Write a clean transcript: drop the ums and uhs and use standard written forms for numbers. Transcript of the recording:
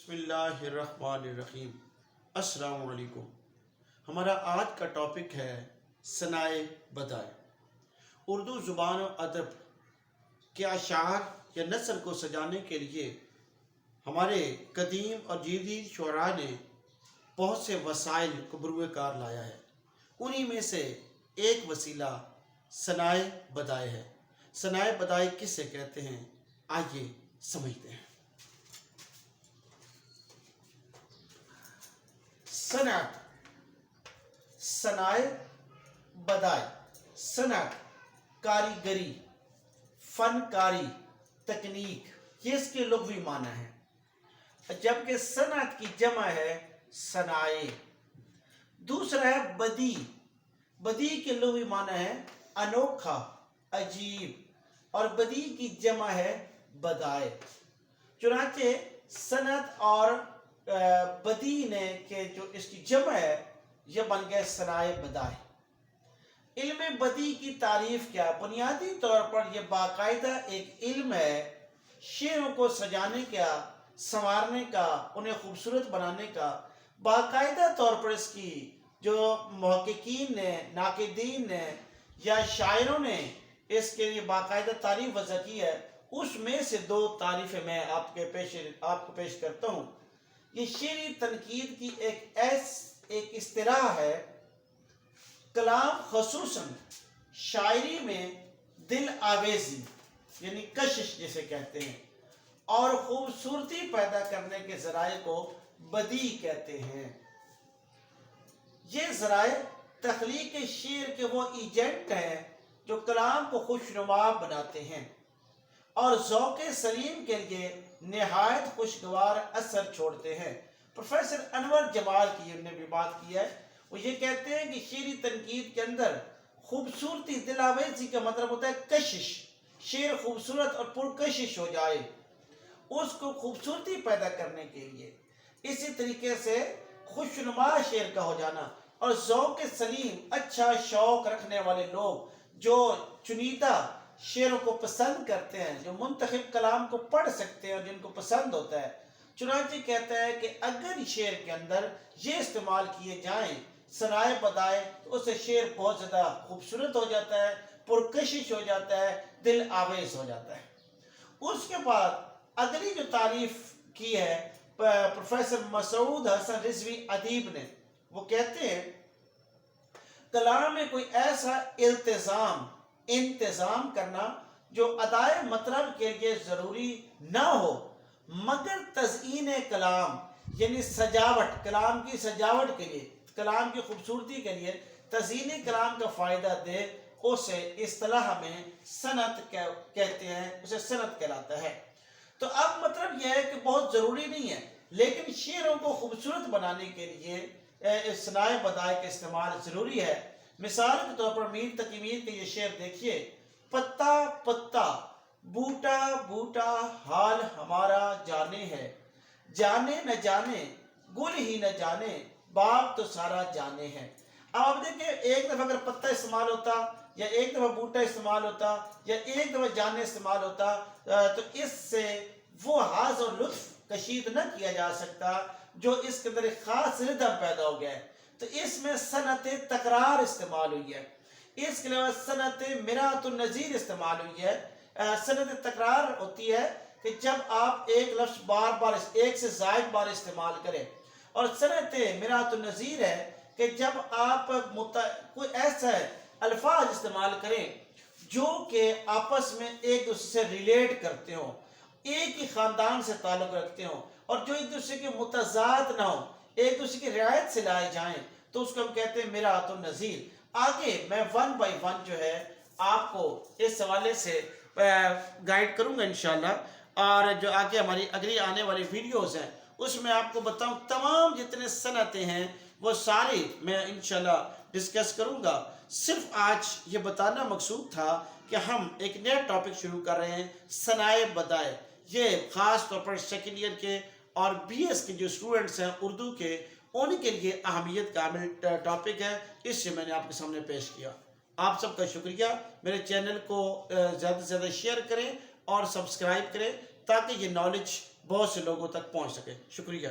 بسم اللہ الرحمن الرحیم۔ السلام علیکم۔ ہمارا آج کا ٹاپک ہے ثنائے بدائع۔ اردو زبان و ادب کے اشعار یا نثر کو سجانے کے لیے ہمارے قدیم اور جدید شعراء نے بہت سے وسائل کو بروئے کار لایا ہے۔ انہی میں سے ایک وسیلہ ثنائے بدائع ہے۔ ثنائے بدائع کس سے کہتے ہیں، آئیے سمجھتے ہیں۔ صنعت، ثنائے بدائع، صنعت کاریگری، فنکاری، تکنیک، یہ اس کے لغوی معنی ہے، جبکہ صنعت کی جمع ہے صنائع۔ دوسرا ہے بدیع۔ بدیع کے لغوی معنی ہے انوکھا، عجیب، اور بدیع کی جمع ہے بدائع۔ چنانچہ صنعت اور بدیع نے کہ جو اس کی جمع ہے یہ بن گئے ثنائے بدائع۔ علم بدیع کی تعریف کیا؟ بنیادی طور پر یہ باقاعدہ ایک علم ہے شعروں کو سجانے کا، سنوارنے کا، انہیں خوبصورت بنانے کا۔ باقاعدہ طور پر اس کی جو محققین نے، ناقدین نے یا شاعروں نے اس کے لیے باقاعدہ تعریف وضع کی ہے، اس میں سے دو تعریفیں میں آپ کو پیش کرتا ہوں۔ یہ شعری تنقید کی ایک اصطلاح ہے۔ کلام خصوصاً شاعری میں دل آویزی یعنی کشش جسے کہتے ہیں اور خوبصورتی پیدا کرنے کے ذرائع کو بدیع کہتے ہیں۔ یہ ذرائع تخلیق شعر کے وہ ایجنٹ ہیں جو کلام کو خوشنما بناتے ہیں اور ذوق سلیم کے لیے نہایت خوشگوار اثر چھوڑتے ہیں۔ پروفیسر انور جمال کی انہوں نے بھی بات کی ہے، وہ یہ کہتے ہیں کہ شعری تنقید کے اندر خوبصورتی، دل آویزی کا مطلب ہوتا ہے کشش۔ شعر خوبصورت اور پرکشش ہو جائے، اس کو خوبصورتی پیدا کرنے کے لیے۔ اسی طریقے سے خوشنما شعر کا ہو جانا اور ذوق سلیم، اچھا شوق رکھنے والے لوگ جو چنیدہ شعروں کو پسند کرتے ہیں، جو منتخب کلام کو پڑھ سکتے ہیں اور جن کو پسند ہوتا ہے۔ چنانچہ کہتا ہے کہ اگر شعر کے اندر یہ استعمال کیے جائیں ثنائے بدائع تو اس سے شعر بہت زیادہ خوبصورت ہو جاتا ہے، پرکشش ہو جاتا ہے، دل آویز ہو جاتا ہے۔ اس کے بعد اگلی جو تعریف کی ہے پروفیسر مسعود حسن رضوی ادیب نے، وہ کہتے ہیں کلام میں کوئی ایسا انتظام کرنا جو ادائے مطلب کے لیے ضروری نہ ہو مگر تزئین کلام یعنی سجاوٹ، کلام کی سجاوٹ کے لیے، کلام کی خوبصورتی کے لیے تزئین کلام کا فائدہ دے، اسے اصطلاح میں صنعت کہتے ہیں، اسے صنعت کہلاتا ہے۔ تو اب مطلب یہ ہے کہ بہت ضروری نہیں ہے، لیکن شعروں کو خوبصورت بنانے کے لیے ثنائے بدائع کا استعمال ضروری ہے۔ مثال کے طور پر میر تقی میر کے یہ شعر دیکھیے، پتا پتا بوٹا بوٹا حال ہمارا جانے ہے، جانے نہ جانے گل ہی نہ جانے باغ تو سارا جانے ہے۔ اب آپ دیکھیں ایک دفعہ اگر پتا استعمال ہوتا یا ایک دفعہ بوٹا استعمال ہوتا یا ایک دفعہ جانے استعمال ہوتا تو اس سے وہ حاظ اور لطف کشید نہ کیا جا سکتا جو اس کے اندر ایک خاص ردم پیدا ہو گیا ہے۔ تو اس میں صنعت تکرار استعمال ہوئی ہے۔ اس کے علاوہ صنعت مرات النظیر استعمال ہوئی ہے۔ صنعت تکرار ہوتی ہے کہ جب آپ ایک لفظ بار بار ایک سے زائد بار استعمال کریں، اور صنعت مرات النظیر ہے کہ جب آپ کوئی ایسا الفاظ استعمال کریں جو کہ آپس میں ایک دوسرے سے ریلیٹ کرتے ہوں، ایک ہی خاندان سے تعلق رکھتے ہوں اور جو ایک دوسرے کے متضاد نہ ہوں، ایک دوسرے کی رعایت سے لائے جائیں، تو اس کو ہم کہتے ہیں مرات النظیر۔ آگے میں ون بائی ون جو ہے آپ کو اس حوالے سے گائیڈ کروں گا انشاءاللہ، اور جو آگے ہماری اگلی آنے والی ویڈیوز ہیں اس میں آپ کو بتاؤں تمام جتنے صنعتیں ہیں وہ ساری میں انشاءاللہ ڈسکس کروں گا۔ صرف آج یہ بتانا مقصود تھا کہ ہم ایک نیا ٹاپک شروع کر رہے ہیں، ثنائے بدائع۔ یہ خاص طور پر سیکنڈ ایئر کے اور بی ایس کے جو اسٹوڈنٹس ہیں اردو کے، ان کے لیے اہمیت کا حامل ٹاپک ہے، اس سے میں نے آپ کے سامنے پیش کیا۔ آپ سب کا شکریہ۔ میرے چینل کو زیادہ سے زیادہ شیئر کریں اور سبسکرائب کریں تاکہ یہ نالج بہت سے لوگوں تک پہنچ سکے. شکریہ.